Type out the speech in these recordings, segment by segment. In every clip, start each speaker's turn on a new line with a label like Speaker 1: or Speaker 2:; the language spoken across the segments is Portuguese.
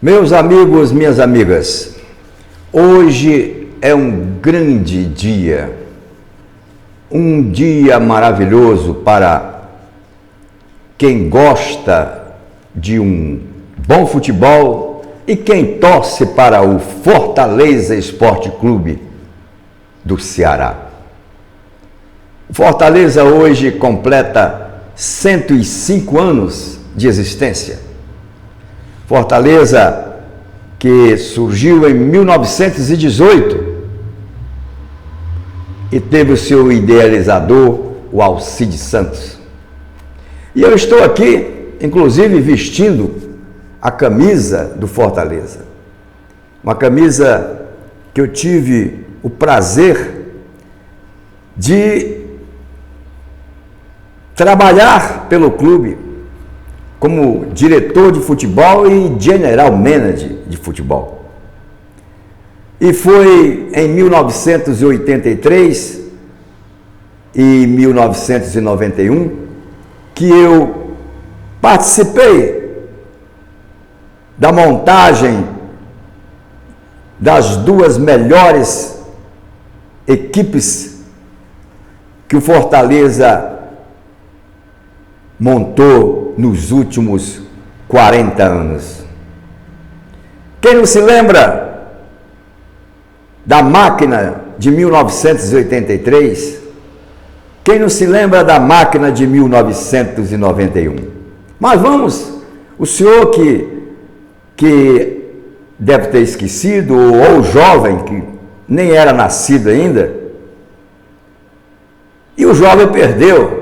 Speaker 1: Meus amigos, minhas amigas, hoje é um grande dia, um dia maravilhoso para quem gosta de um bom futebol e quem torce para o Fortaleza Esporte Clube do Ceará. O Fortaleza hoje completa 105 anos de existência. Fortaleza, que surgiu em 1918 e teve o seu idealizador, o Alcides Santos. E eu estou aqui, inclusive, vestindo a camisa do Fortaleza. Uma camisa que eu tive o prazer de trabalhar pelo clube como diretor de futebol e general manager de futebol. E foi em 1983 e 1991 que eu participei da montagem das duas melhores equipes que o Fortaleza montou nos últimos 40 anos. Quem não se lembra da máquina de 1983? Quem não se lembra da máquina de 1991? Mas vamos, o senhor que deve ter esquecido, ou o jovem que nem era nascido ainda, e o jovem perdeu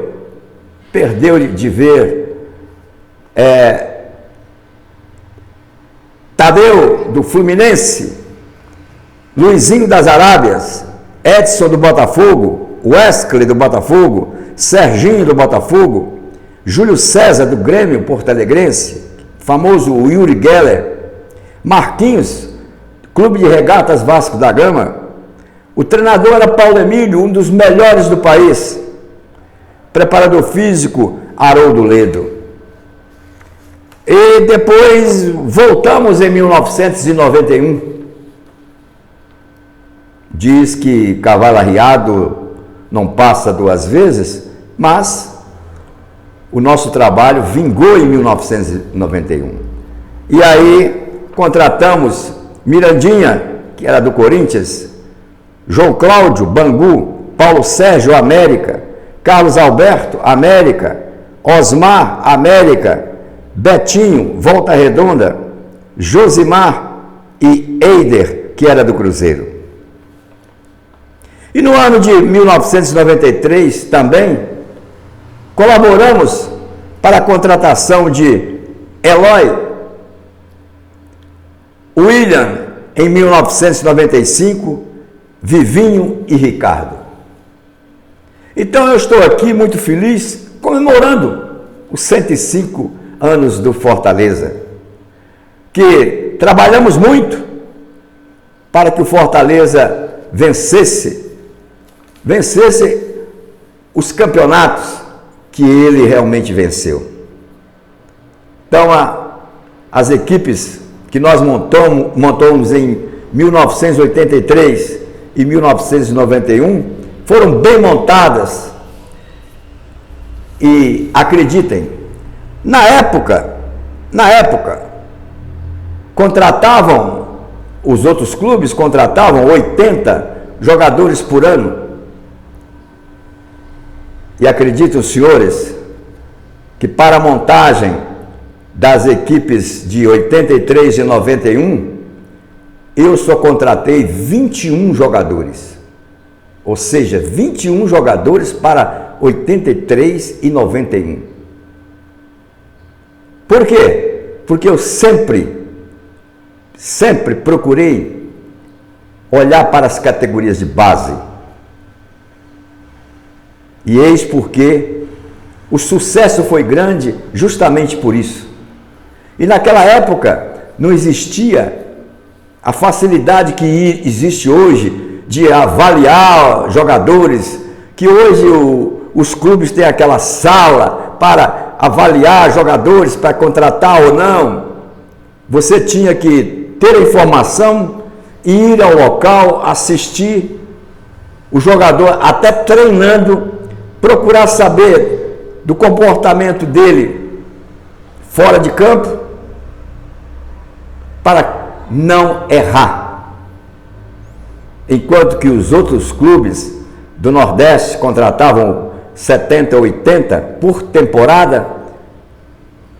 Speaker 1: de ver Tadeu do Fluminense, Luizinho das Arábias, Edson do Botafogo, Wesley do Botafogo, Serginho do Botafogo, Júlio César do Grêmio Porto-Alegrense, famoso Yuri Geller, Marquinhos, Clube de Regatas Vasco da Gama. O treinador era Paulo Emílio, um dos melhores do país. Preparador físico, Haroldo Ledo. E depois voltamos em 1991. Diz que cavalo arriado não passa duas vezes, mas o nosso trabalho vingou em 1991. E aí contratamos Mirandinha, que era do Corinthians, João Cláudio, Bangu, Paulo Sérgio, América, Carlos Alberto, América, Osmar, América, Betinho, Volta Redonda, Josimar e Eider, que era do Cruzeiro. E no ano de 1993 também colaboramos para a contratação de Eloy, William em 1995, Vivinho e Ricardo. Então eu estou aqui muito feliz comemorando os 105 anos do Fortaleza, que trabalhamos muito para que o Fortaleza vencesse os campeonatos que ele realmente venceu. Então as equipes que nós montamos em 1983 e 1991 foram bem montadas e, acreditem, na época, os outros clubes contratavam 80 jogadores por ano. E acreditem os senhores que para a montagem das equipes de 83 e 91, eu só contratei 21 jogadores. Ou seja, 21 jogadores para 83 e 91. Por quê? Porque eu sempre procurei olhar para as categorias de base. E eis porque o sucesso foi grande justamente por isso. E naquela época não existia a facilidade que existe hoje de avaliar jogadores, que hoje os clubes têm aquela sala para avaliar jogadores, para contratar ou não. você tinha que ter a informação, ir ao local, assistir o jogador, até treinando, procurar saber do comportamento dele fora de campo, para não errar. Enquanto que os outros clubes do Nordeste contratavam 70, 80 por temporada,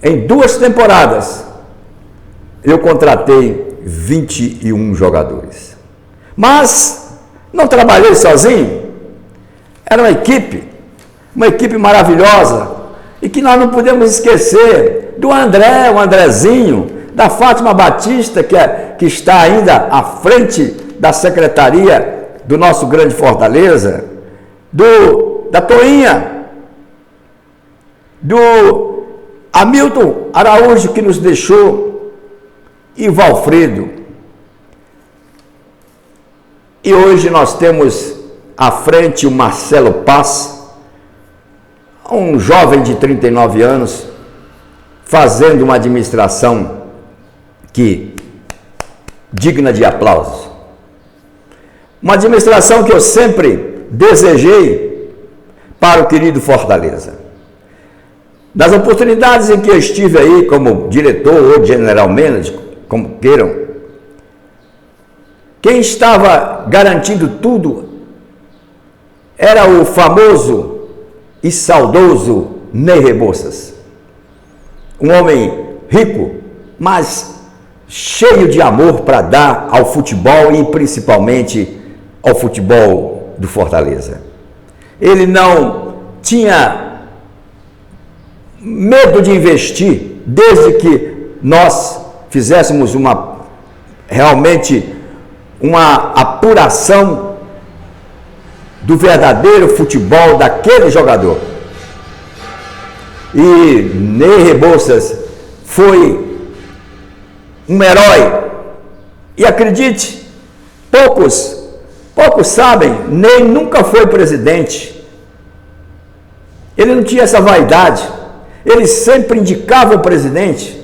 Speaker 1: em 2 temporadas eu contratei 21 jogadores. Mas não trabalhei sozinho, era uma equipe maravilhosa, e que nós não podemos esquecer do André, o Andrezinho, da Fátima Batista, que está ainda à frente da secretaria do nosso grande Fortaleza, da Toinha, do Hamilton Araújo, que nos deixou, e o Valfredo. E hoje nós temos à frente o Marcelo Paz, um jovem de 39 anos, fazendo uma administração digna de aplausos. Uma administração que eu sempre desejei para o querido Fortaleza. Das oportunidades em que eu estive aí como diretor ou general manager, como queiram, quem estava garantindo tudo era o famoso e saudoso Ney Rebouças. Um homem rico, mas cheio de amor para dar ao futebol e principalmente ao futebol do Fortaleza. Ele não tinha medo de investir, desde que nós fizéssemos realmente uma apuração do verdadeiro futebol daquele jogador. E Ney Rebouças foi um herói. E acredite, poucos sabem, Ney nunca foi presidente. Ele não tinha essa vaidade. Ele sempre indicava o presidente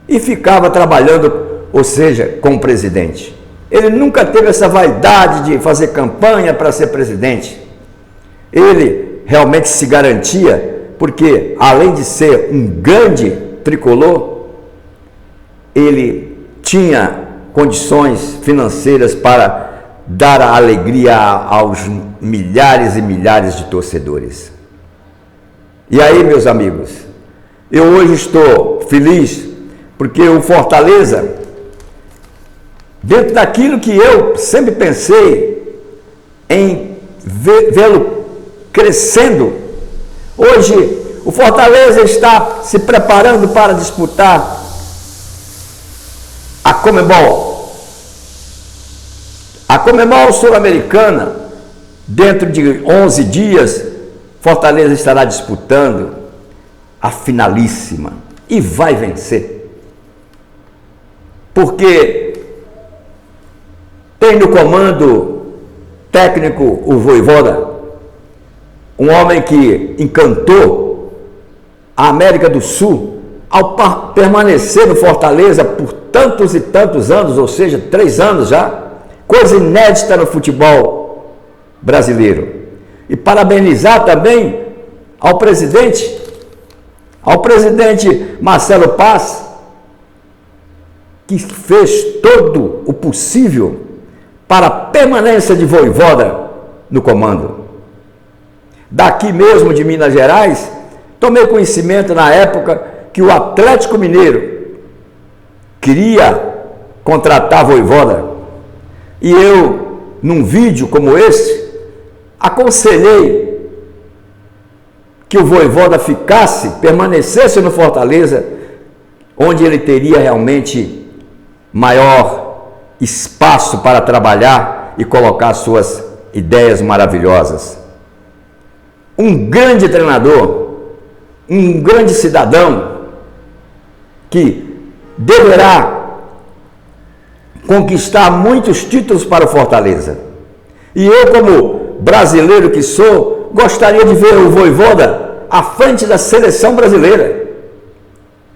Speaker 1: e ficava trabalhando, ou seja, com o presidente. Ele nunca teve essa vaidade de fazer campanha para ser presidente. Ele realmente se garantia, porque além de ser um grande tricolor, ele tinha condições financeiras para dar a alegria aos milhares e milhares de torcedores. E aí, meus amigos, eu hoje estou feliz porque o Fortaleza, dentro daquilo que eu sempre pensei em vê-lo crescendo, hoje o Fortaleza está se preparando para disputar a Conmebol. A Conmebol Sul-Americana, dentro de 11 dias, Fortaleza estará disputando a finalíssima e vai vencer. Porque tem no comando técnico o Vojvoda, um homem que encantou a América do Sul ao permanecer no Fortaleza por tantos e tantos anos, ou seja, 3 anos já, coisa inédita no futebol brasileiro. E parabenizar também ao presidente Marcelo Paz, que fez todo o possível para a permanência de Vojvoda no comando. Daqui mesmo de Minas Gerais, tomei conhecimento na época que o Atlético Mineiro queria contratar Vojvoda, e eu, num vídeo como esse, aconselhei que o Vojvoda permanecesse no Fortaleza, onde ele teria realmente maior espaço para trabalhar e colocar suas ideias maravilhosas. Um grande treinador, um grande cidadão, que deverá conquistar muitos títulos para o Fortaleza. E eu, como brasileiro que sou, gostaria de ver o Vojvoda à frente da seleção brasileira.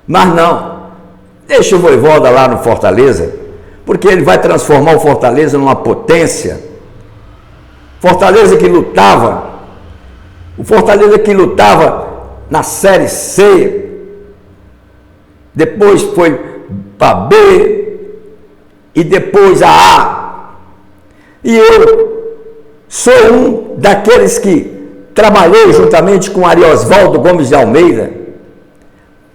Speaker 1: Mas não. Deixa o Vojvoda lá no Fortaleza, porque ele vai transformar o Fortaleza numa potência. Fortaleza que lutava, o Fortaleza que lutava na Série C, depois foi para B e depois a A. E eu sou um daqueles que trabalhei juntamente com Ariosvaldo Gomes de Almeida,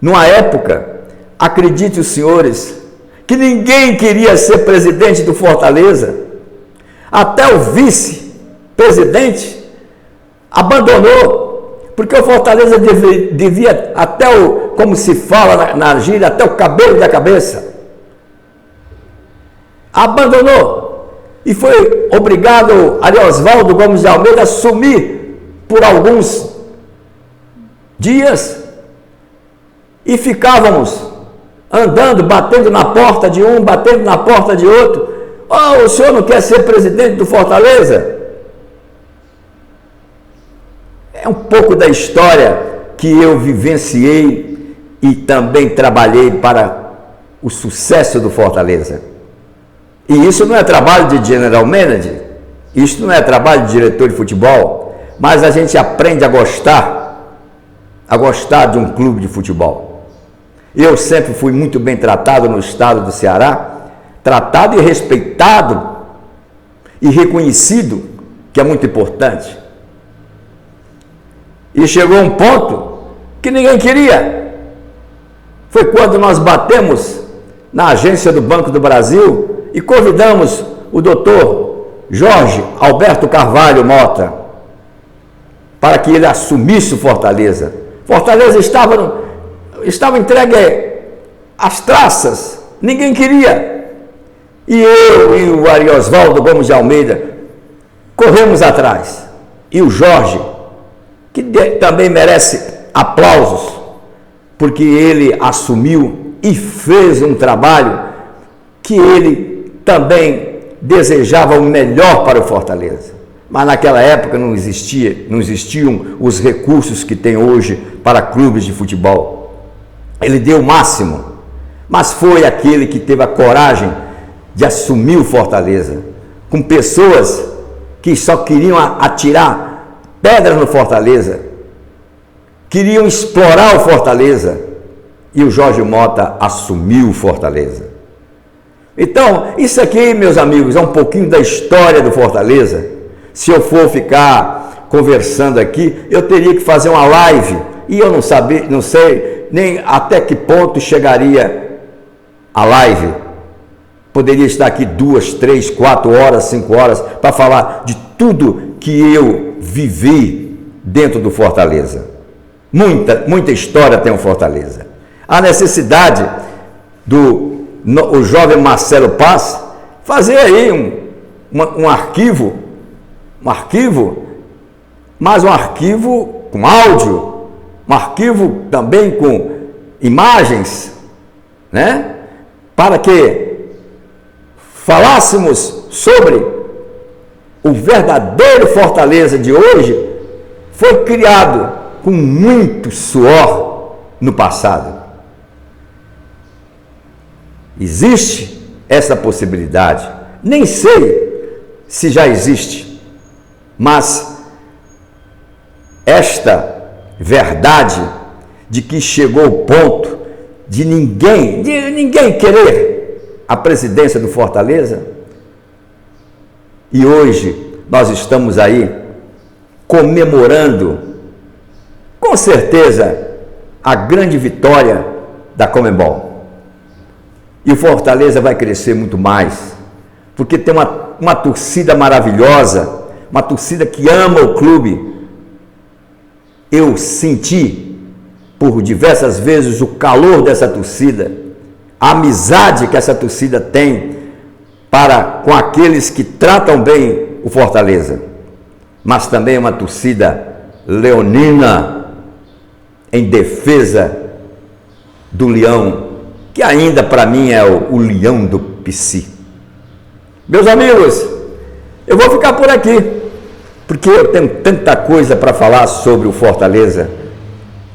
Speaker 1: numa época, acredite os senhores, que ninguém queria ser presidente do Fortaleza, até o vice-presidente abandonou, porque o Fortaleza devia até o, como se fala na gíria, até o cabelo da cabeça. Abandonou e foi obrigado Ariosvaldo Gomes de Almeida a sumir por alguns dias e ficávamos andando, batendo na porta de um, batendo na porta de outro. Oh, o senhor não quer ser presidente do Fortaleza? É um pouco da história que eu vivenciei e também trabalhei para o sucesso do Fortaleza. E isso não é trabalho de general manager, isso não é trabalho de diretor de futebol, mas a gente aprende a gostar de um clube de futebol. Eu sempre fui muito bem tratado no estado do Ceará, tratado e respeitado e reconhecido, que é muito importante. E chegou um ponto que ninguém queria. Foi quando nós batemos na agência do Banco do Brasil e convidamos o doutor Jorge Alberto Carvalho Mota para que ele assumisse o Fortaleza. Fortaleza estava entregue às traças, ninguém queria. E eu e o Ariosvaldo Gomes de Almeida corremos atrás. E o Jorge, que também merece aplausos, porque ele assumiu e fez um trabalho que ele também desejava o melhor para o Fortaleza. Mas naquela época não existiam os recursos que tem hoje para clubes de futebol. Ele deu o máximo, mas foi aquele que teve a coragem de assumir o Fortaleza, com pessoas que só queriam atirar pedras no Fortaleza, queriam explorar o Fortaleza, e o Jorge Mota assumiu o Fortaleza. Então, isso aqui, meus amigos, é um pouquinho da história do Fortaleza. Se eu for ficar conversando aqui, eu teria que fazer uma live, e eu não sei nem até que ponto chegaria a live. Poderia estar aqui 2, 3, 4 horas, 5 horas, para falar de tudo que eu vivi dentro do Fortaleza. Muita história tem o Fortaleza. A necessidade o jovem Marcelo Paz fazer aí um arquivo, mas um arquivo com áudio, um arquivo também com imagens, né? Para que falássemos sobre o verdadeiro Fortaleza de hoje. Foi criado com muito suor no passado. Existe essa possibilidade, nem sei se já existe, mas esta verdade de que chegou o ponto de ninguém querer a presidência do Fortaleza, e hoje nós estamos aí comemorando, com certeza, a grande vitória da Conmebol. E o Fortaleza vai crescer muito mais, porque tem uma torcida maravilhosa, uma torcida que ama o clube. Eu senti por diversas vezes o calor dessa torcida, a amizade que essa torcida tem com aqueles que tratam bem o Fortaleza, mas também uma torcida leonina em defesa do Leão, que ainda para mim é o Leão do Pici. Meus amigos, eu vou ficar por aqui, porque eu tenho tanta coisa para falar sobre o Fortaleza,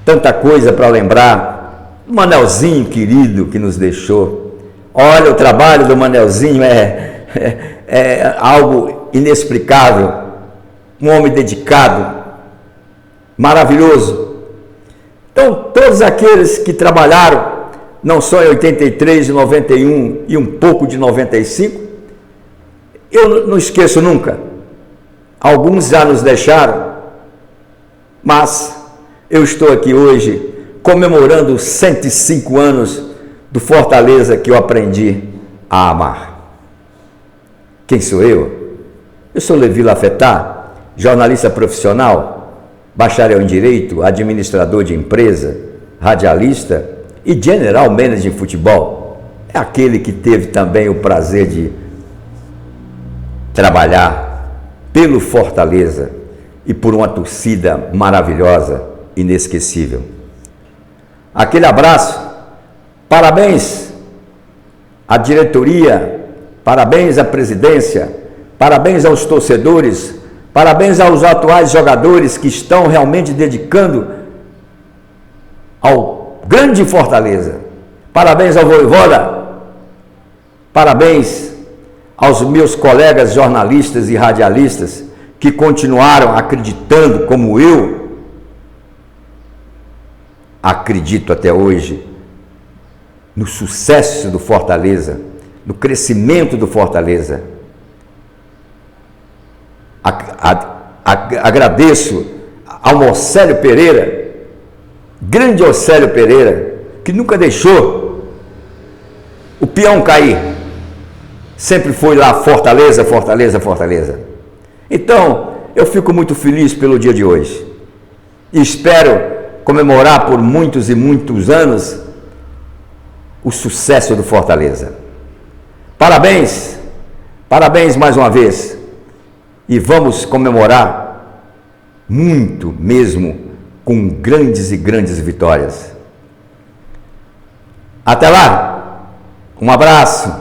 Speaker 1: tanta coisa para lembrar, O Manelzinho querido que nos deixou. Olha, o trabalho do Manelzinho é algo inexplicável. Um homem dedicado, maravilhoso. Então, todos aqueles que trabalharam, não só em 83, 91 e um pouco de 95, eu não esqueço nunca. Alguns já nos deixaram, mas eu estou aqui hoje comemorando os 105 anos do Fortaleza que eu aprendi a amar. Quem sou eu? Eu sou Levi Lafetá, jornalista profissional, bacharel em Direito, administrador de empresa, radialista e general manager de futebol. É aquele que teve também o prazer de trabalhar pelo Fortaleza e por uma torcida maravilhosa, inesquecível. Aquele abraço, parabéns à diretoria, parabéns à presidência, parabéns aos torcedores, parabéns aos atuais jogadores que estão realmente dedicando ao grande Fortaleza. Parabéns ao Vojvoda, parabéns aos meus colegas jornalistas e radialistas que continuaram acreditando como eu acredito até hoje no sucesso do Fortaleza, no crescimento do Fortaleza. Agradeço ao Océlio Pereira, grande Océlio Pereira, que nunca deixou o peão cair. Sempre foi lá, Fortaleza, Fortaleza, Fortaleza. Então, eu fico muito feliz pelo dia de hoje. E espero comemorar por muitos e muitos anos o sucesso do Fortaleza. Parabéns, parabéns mais uma vez. E vamos comemorar muito mesmo, com grandes e grandes vitórias. Até lá, um abraço.